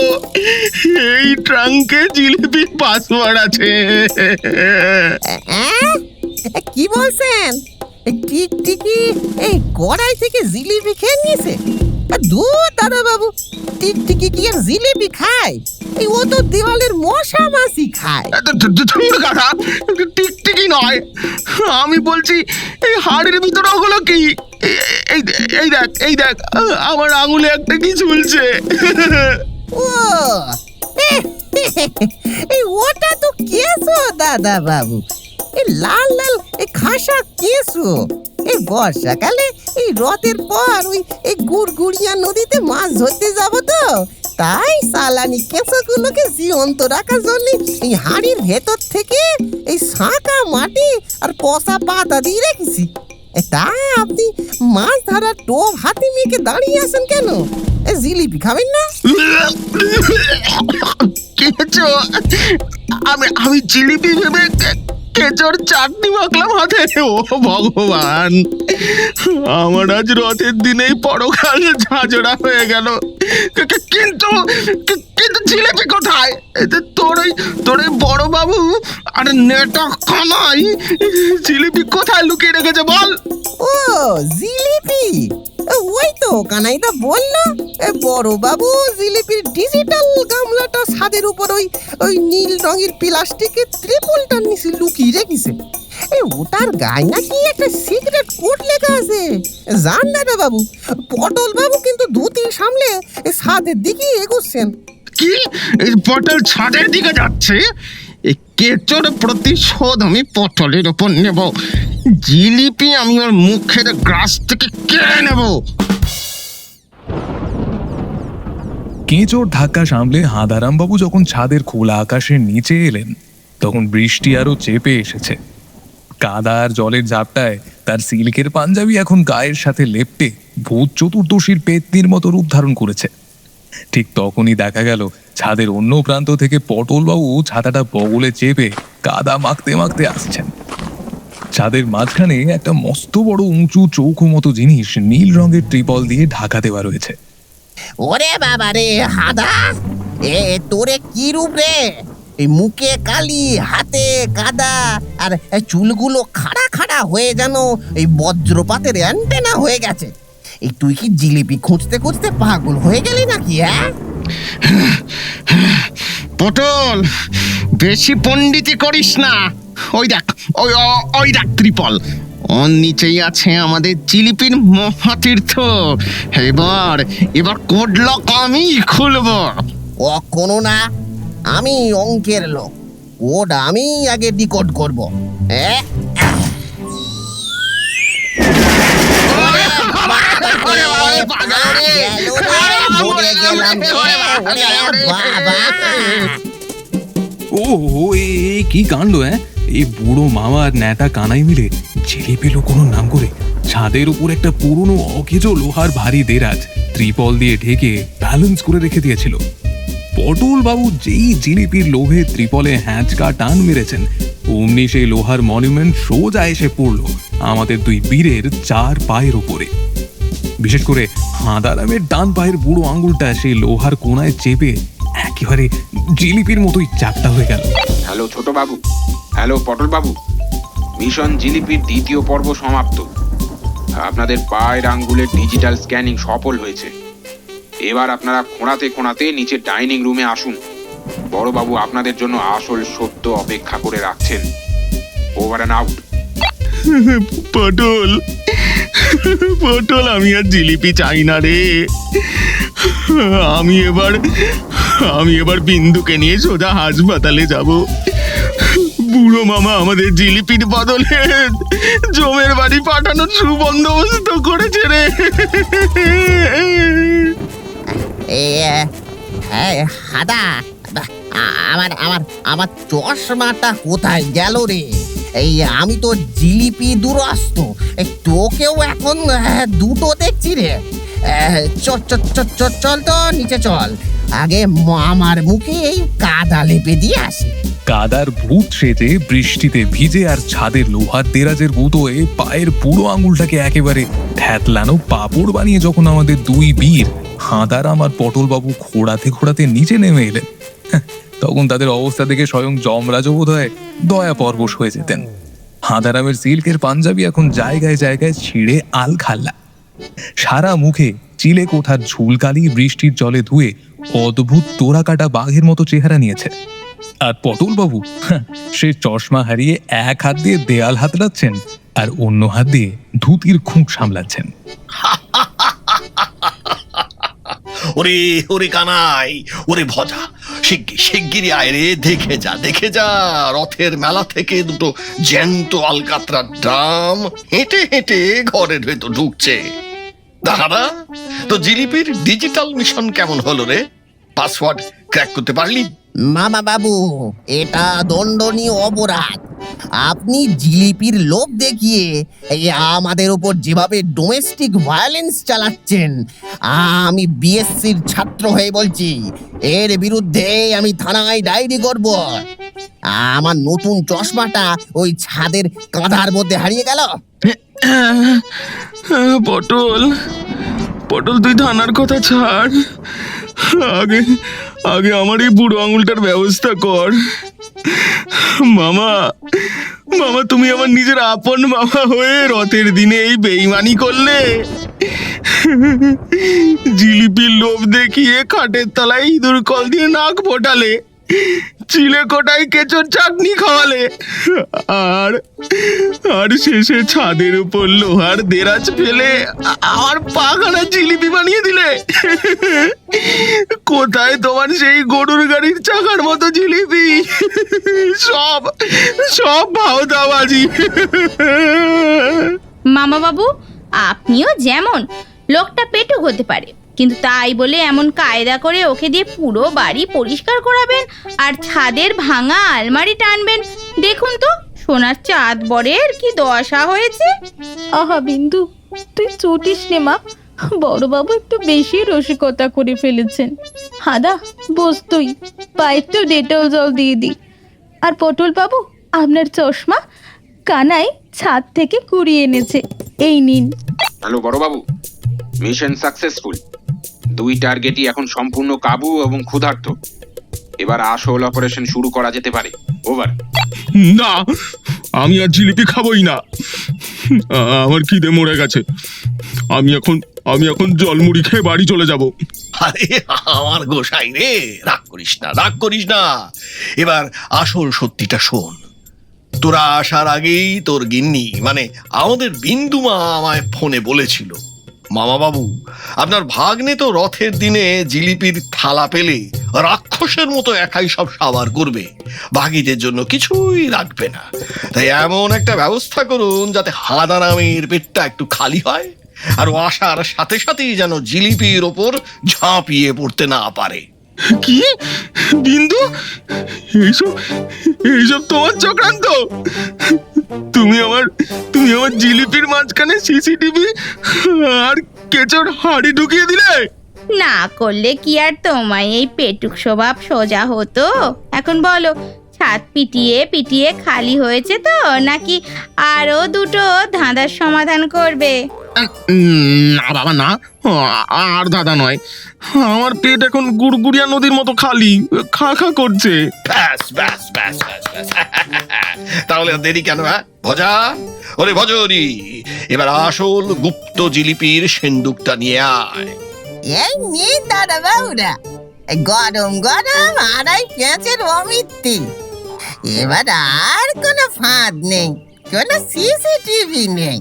এই ট্রাঙ্কে জিলিপির পাসওয়ার্ড আছে। কি বলছেন? টিকটিকি এই কড়াই থেকে জিলিপি খেয়ে নিয়েছে? দূর দাদা বাবু, টিকটিকি কি আর জিলিপি খায়? ও তো দেওয়ালের মশা মাছি খায়। টিকটিকি নয়, আমি বলছি এই হাড়ির ভিতরে ওগুলো কি? এই দেখ আমার আঙুলে একটা কি ঝুলছে। ও, ওটা তো কেঁচো দাদা বাবু, এই লাল লাল খাসা কেঁচো। এই বর্ষাকালে এই রথের পর এই গুড়গুড়িয়া নদীতে মাছ ধরতে যাব তো, তাই সালানি কেঁচোগুলোকে জীবন্ত রাখার জন্য এই হাড়ির ভেতর থেকে এই শাঁকা মাটি আর পচা পাতা দিয়ে রেখেছি। তা আপনি মাছ ধরার টোপ হাতে মেয়েকে দাঁড়িয়ে আছেন কেন? জিলিপি খাবেন না? কেঁচো? আমি জিলিপি ভেবে কেঁচোর চাটনি মাখলাম হাতে। ও ভগবান, আমার আজ রথের দিনেই পরকাল ঝাঁঝরা হয়ে গেল। কিন্তু জিলিপি কোথায়? তোর এই বড় বাবু আর নেটা কানাই জিলিপি কোথায় লুকিয়ে রেখেছে বল? ও, জিলিপি ওই তো কানাইদা বললো, বড় বাবু জিলিপির ডিজিটাল গামলাটা ছাদের উপর ওই নীল রঙের প্লাস্টিকের ত্রিপলটার নিচে লুকিয়ে রেখেছে। ওটার গায়ে নাকি একটা সিক্রেট কোড লেখা আছে। জান দাদা বাবু, পটল বাবু কিন্তু ধুতির সামলে ছাদের দিকে এগোচ্ছেন। কি? এই পটল ছাদের দিকে যাচ্ছে? এই কেঁচোর প্রতিশোধ আমি পটলের ওপর নেব। জিলিপি আমি ওর মুখের গ্রাস থেকে কেড়ে নেব। কেঁচোর ধাক্কা সামলে হাঁদারাম বাবু যখন ছাদের খোলা আকাশের নিচে এলেন, তখন বৃষ্টি আরো চেপে এসেছে। কাদার জলের ঝাপটায় তার সিল্কের পাঞ্জাবি এখন গায়ের সাথে লেপটে ভূত চতুর্দশীর পেতনির মতো রূপ ধারণ করেছে। ঠিক তখনই দেখা গেল ছাদের অন্য প্রান্ত থেকে পটলবাবু ছাতাটা বগলে চেপে কাদা মাখতে মাখতে আসছেন। ছাদের মাঝখানে একটা মস্ত বড় উঁচু চৌকো মতো জিনিস নীল রঙের ত্রিপল দিয়ে ঢাকা দেওয়া রয়েছে। ওরে বাবা রে হাদা, তোরে কি রূপ রে? এই মুখে কালি, হাতে কাদা, আর চুলগুলো খাড়া খাড়া হয়ে যেন এই বজ্রপাতের অ্যান্টেনা হয়ে গেছে। এই তুই কি জিলিপি খুঁজতে খুঁজতে পাগল হয়ে গেলি নাকি? পটল, বেশি পণ্ডিতি করিস না। ওই দেখ, ওই দেখ ত্রিপল, ওর নিচেই আছে আমাদের জিলিপির মহাতীর্থ। এবার কোড লক আমি খুলবো। কখনো না, আমি অঙ্কের লোক, কোড আমি আগে ডিকোড করব। ও কি কাণ্ড! এই বুড়ো মামা আর ন্যাটা কানাই মিলে জিলিপি লুকোনোর নাম করে ছাদের উপর একটা পুরনো অকেজো লোহার ভারী দেরাজ ত্রিপল দিয়ে ঢেকে ব্যালেন্স করে রেখে দিয়েছিল। পটল বাবু যেই জিলিপির লোভে ত্রিপলে হ্যাঁচকা টান মেরেছেন, অমনি সেই লোহার মনুমেন্ট সোজা এসে পড়ল আমাদের দুই বীরের 4 পায়ের উপরে। বিশেষ করে হাঁদারামের ডান পায়ের বুড়ো আঙুলটা সেই লোহার কোনায় চেপে একেবারে জিলিপির মতোই চ্যাপ্টা হয়ে গেল। হ্যালো ছোট বাবু, হ্যালো পটল বাবু, মিশন জিলিপির 2য় পর্ব সমাপ্ত। আপনাদের পায়ের আঙ্গুলের ডিজিটাল স্ক্যানিং সফল হয়েছে। এবার আপনারা খোঁড়াতে খোঁড়াতে নিচে ডাইনিং রুমে আসুন। বড়বাবু আপনাদের জন্য আসল সত্য অপেক্ষা করে রাখছেন। Over and out. পটল, পটল, আমি আর জিলিপি চাই না রে। আমি এবার বিন্দুকে নিয়ে সোজা হাসপাতালে যাব। বুড়ো মামা আমাদের জিলিপির বদলে জমের বাড়ি পাঠানোর সুবন্দোবস্ত করেছে রে। হাদা, আমার চশমাটা কোথায় গেল রে? আমি তো জিলিপি দুরস্ত, তোকেও এখন দুটো দেখছি রে। চল তো নিচে চল, আগে মামার মুখে এই কাদা লেপে দিয়ে আসি। কাদার ভূত সেজে বৃষ্টিতে ভিজে আর ছাদের লোহার দেরাজের গুঁতোয় পায়ের বুড়ো আঙুলটাকে একেবারে থ্যাতলানো পাপড় বানিয়ে যখন আমাদের দুই বীর হাঁদারাম আর পটল বাবু খোঁড়াতে খোঁড়াতে নিচে নেমে এলেন, তখন তাদের অবস্থা দেখে স্বয়ং যমরাজও বোধহয় দয়া পরবশ হয়ে যেতেন। হাঁদারামের সিল্কের পাঞ্জাবি এখন জায়গায় জায়গায় ছিঁড়ে আল খাল্লা, সারা মুখে চিলে কোঠার ঝুলকালি বৃষ্টির জলে ধুয়ে অদ্ভুত তোরা কাটা বাঘের মতো চেহারা নিয়েছে। আর পটল বাবু সে চশমা হারিয়ে এক হাত দিয়ে দেয়াল হাতড়াচ্ছেন আর অন্য হাত দিয়ে ধুতির খুঁট সামলাচ্ছেন। ওরে ওরে কানাই, ওরে ভজা, শিগগিরি আয় রে, দেখে যা রথের মেলা থেকে দুটো জ্যান্ত আলকাতরার ড্রাম হেঁটে হেঁটে ঘরের ভেতর ঢুকছে। দাদা, তো জিলিপির ডিজিটাল মিশন কেমন হলো রে? পাসওয়ার্ড ক্র্যাক করতে পারলি? মামা বাবু, এটা দণ্ডনীয় অপরাধ। আপনি জিলিপির লোভ দেখিয়ে আমাদের উপর যেভাবে ডোমেস্টিক ভায়োলেন্স চালাচ্ছেন, আমি বিএসসির ছাত্র হয়ে বলছি, এর বিরুদ্ধে আমি থানায় ডায়েরি করব। আমার নতুন চশমাটা ওই ছাদের কাঁধার মধ্যে হারিয়ে গেল। পটল, তুই থানার কথা ছাড়, আগে আমার এই বুড়ো আঙুলটার ব্যবস্থা কর। মামা, তুমি আমার নিজের আপন মামা হয়ে রথের দিনে এই বেইমানি করলে। জিলিপির লোভ দেখিয়ে খাটের তলায় ইঁদুর কল দিয়ে নাক ফোটালে, চিলে কোটায় কেঁচোর চাটনি খাওয়ালে, আর শেষে ছাদের উপর লোহার দেরাজ ফেলে আমার পাখানা জিলিপি বানিয়ে দিলে। কোথায় তোমার সেই গরুর গাড়ির চাকার মতো জিলিপি? সব ভাওতাবাজি। মামা বাবু, আপনিও যেমন, লোকটা পেটুক হতে পারে, কিন্তু তাই বলে এমন কায়দা করে ওকে দিয়ে পুরো বাড়ি পরিষ্কার করাবেন আর ছাদের ভাঙা আলমারি টানবেন? দেখুন তো সোনার চাঁদ বরের কি দশা হয়েছে। আহা বিন্দু, তুই চটিস নে মা, বড়বাবু একটু বেশি রসিকতা করে ফেলেছেন। হাদা বস, তুই পায়ে একটু ডেটল জল দিয়ে দি। আর পটল বাবু, আপনার চশমা কানাই ছাদ থেকে কুড়িয়ে এনেছে, এই নিন। হ্যালো বড়বাবু, মিশন সাকসেসফুল। 2 টার্গেটই এখন সম্পূর্ণ কাবু এবং ক্ষুধার্ত। এবার আসল অপারেশন শুরু করা যেতে পারে। ওভার। না, আমি আর জিলিপি খাবোই না, আমার খিদে মরে গেছে। আমি এখন জলমুড়ি খেয়ে বাড়ি চলে যাব। আরে আমার গোসাই রে, রাগ করিস না। এবার আসল সত্যিটা শোন। তোরা আসার আগেই তোর গিন্নি মানে আমাদের বিন্দুমা আমায় ফোনে বলেছিল, মামা বাবু আপনার ভাগ্নে তো রথের দিনে জিলিপির থালা পেলে রাক্ষসের মতো একাই সব সাবার করবে, বাকিদের জন্য কিছুই রাখবে না। তাই এমন একটা ব্যবস্থা করুন যাতে হাঁদারামের পেটটা একটু খালি হয়, আর ও আসার সাথে সাথেই যেন জিলিপির ওপর ঝাঁপিয়ে পড়তে না পারে। কি বিন্দু, এইসব এইসব তোমার চক্রান্ত? তুমি আমার জিলিপির মাঝখানে সিসিটিভি আর কেচোর হাড়ি ঢুকিয়ে দিলে? না করলে কি আর তোমায় এই পেটুক স্বভাব সোজা হতো? এখন বলো, ছাদ পিটিয়ে পিটিয়ে খালি হয়েছে তো, নাকি আরো দুটো ধাঁধার সমাধান করবে? না বাবা না, আর দাদা নয়, আমার পেট এখন গুড়গুড়িয়া নদীর মতো খালি, খা খা করছে। ব্যাস ব্যাস ব্যাস ব্যাস ব্যাস তাহলে আর দেরি কেন? হ্যাঁ ভজা, ওরে ভজরি, এবার আসল গুপ্ত জিলিপির সিন্দুকটা নিয়ে আয়। এই নিয়ে দাদা বাবুরা, গরম গরম আড়াই পেঁয়াজের অমৃতি। এবার আর কোনো ফাঁদ নেই, কোনো সিসিটিভি নেই,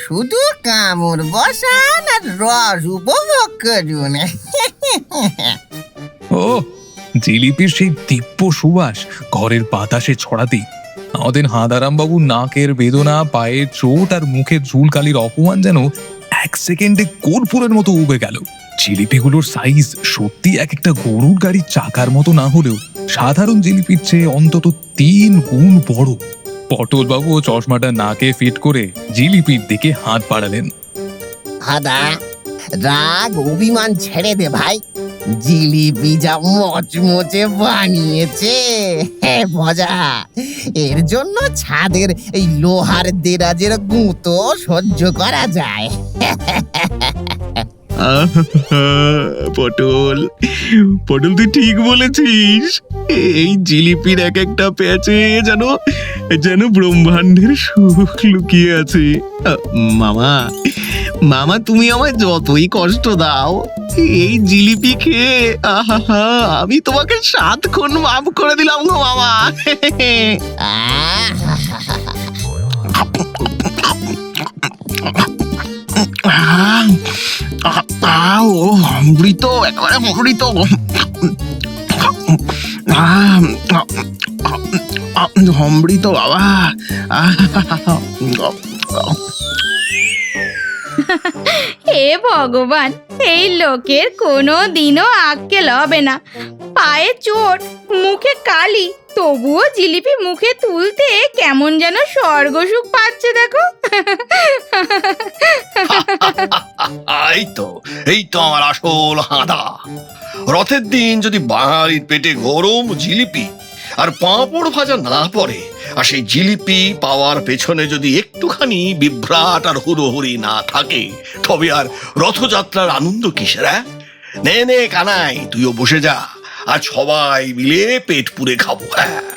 শুধু কামড় বসান আর রস উপভোগ করুন। ও জিলিপির সেই দিব্য সুবাস ঘরের বাতাসে ছড়াতেই আমাদের হাঁদারাম বাবুর নাকের বেদনা, পায়ের চোট আর মুখের ঝুলকালির অপমান যেন এক সেকেন্ডে কর্পূরের মতো উবে গেল। জিলিপিগুলোর সাইজ সত্যি এক একটা গরুর গাড়ির চাকার মতো না হলেও সাধারণ জিলিপির চেয়ে অন্তত 3 গুণ বড়। পটল বাবু চশমাটা নাকে ফিট করে জিলিপির দিকে হাত বাড়ালেন। হাদা, রাগ অভিমান ছেড়ে দে ভাই, জিলিপি যা মচমচে বানিয়েছে মজা, এর জন্য ছাদের এই লোহার দেরাজের গুঁতো সহ্য করা যায়। পটল পটল তুই ঠিক বলেছিস, এই জিলিপির এক একটা প্যাচে যেন যেন ব্রহ্মাণ্ডের সুখ লুকিয়ে আছে। মামা মামা তুমি আমায় যতই কষ্ট দাও, এই জিলিপি খেয়ে আহা আমি তোমাকে 7 খুন মাফ করে দিলাম গো মামা। ও অমৃত, একেবারে অমৃত। অমৃত বাবা। হে ভগবান, এই লোকের কোনো দিনও আক্কেল হবে না। পায়ে চোট, মুখে কালি, তবুও জিলিপি মুখে তুলতে কেমন যেন স্বর্গসুখ পাচ্ছে দেখো। এই তো আমার আসল হাঁদা। রথের দিন যদি বাঙালির পেটে গরম জিলিপি আর পাঁপড় ভাজা না পড়ে, আর সেই জিলিপি পাওয়ার পেছনে যদি একটুখানি বিভ্রাট আর হুড়োহুড়ি না থাকে, তবে আর রথযাত্রার আনন্দ কিসের? নে নে কানাই, তুইও বসে যা, আর সবাই মিলে পেট পুরে খাবো। হ্যাঁ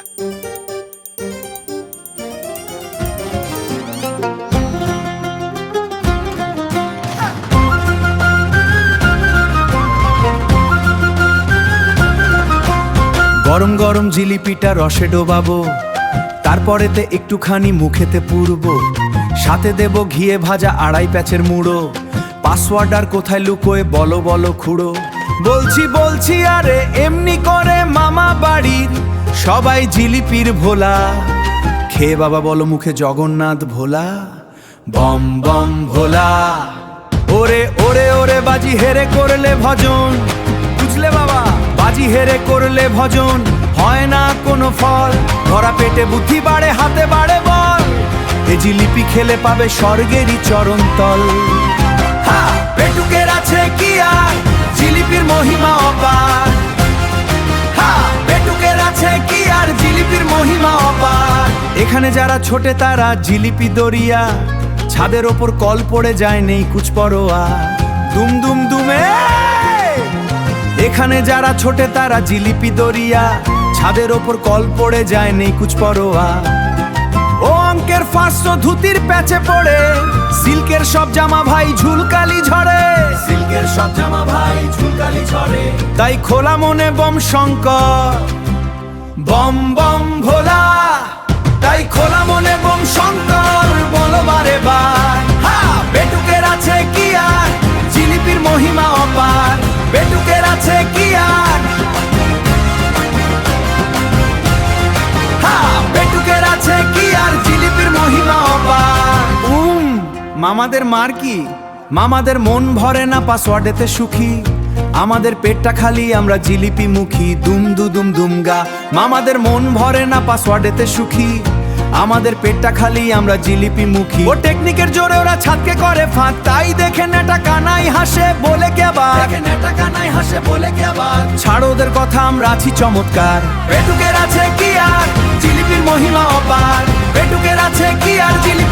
গরম গরম জিলিপিটা রসে ডোবাবো, তারপরেতে একটুখানি মুখেতে পুরবো, সাথে দেব ঘিয়ে ভাজা 2.5 প্যাচের মুড়ো। পাসওয়ার্ড আর কোথায় লুকোয় বলো বলো খুড়ো। বলছি বলছি আরে এমনি করে মামা বাড়ির সবাই জিলিপির ভোলা। খেয়ে বাবা বলো মুখে জগন্নাথ ভোলা। বম বম ভোলা। ওরে ওরে ওরে বাজি হেরে করলে ভজন, বুঝলে বাবা, বাজি হেরে করলে ভজন হয় না কোনো ফল। ধরা পেটে বুদ্ধি বাড়ে, হাতে বাড়ে বল, এ জিলিপি খেলে পাবে স্বর্গেরই চরণতল। পেটুকের আছে কি আর জিলিপির মহিমা অপার। পেটুকের আছে কি আর জিলিপির মহিমা অপার। এখানে যারা ছোটে তারা জিলিপি দরিয়া, ছাদের ওপর কল পড়ে যায় নেই কুছ পরোয়া। দুম দুম দুমে এখানে যারা ছোটে তারা জিলিপি দরিয়া, ছাদের ওপর কল পড়ে যায় নেই কুছ পরোয়া। ও অঙ্কের 500 ধুতির প্যাচে পড়ে, সিল্কের সব জামা ভাই ঝুলকালি ঝরে। সিল্কের সব জামা ভাই ঝুলকালি ঝরে। তাই খোলা মনে বম শঙ্কর, বম বম ভোলা। তাই খোলা মনে বোম শঙ্কর বলো বারে বার পেটুকের আছে কি আর জিলিপির মহিমা অপার পেটুকের আছে কি আর পেটুকের আছে কি আর জিলিপির মহিমা অপার মামাদের মার কি মামাদের মন ভরে না পাসওয়ার্ডেতে সুখী আমাদের পেটটা খালি আমরা জিলিপি মুখী দুম দুম দুমগা মামাদের মন ভরে না পাসওয়ার্ডেতে সুখী আমাদের পেটটা খালি আমরা জিলিপি মুখী ও টেকনিকের জোরে ওরা ছাদকে করে ফাঁক তাই দেখে নেটা কানাই হাসে বলে কে আবার নেটা কানাই হাসে বলে কে আবার ছাড়ো ওদের কথা আমরা আছি চমৎকার পেটুকের আছে কি আর জিলিপির মহিমা অপার পেটুকের আছে কি আর জিলিপি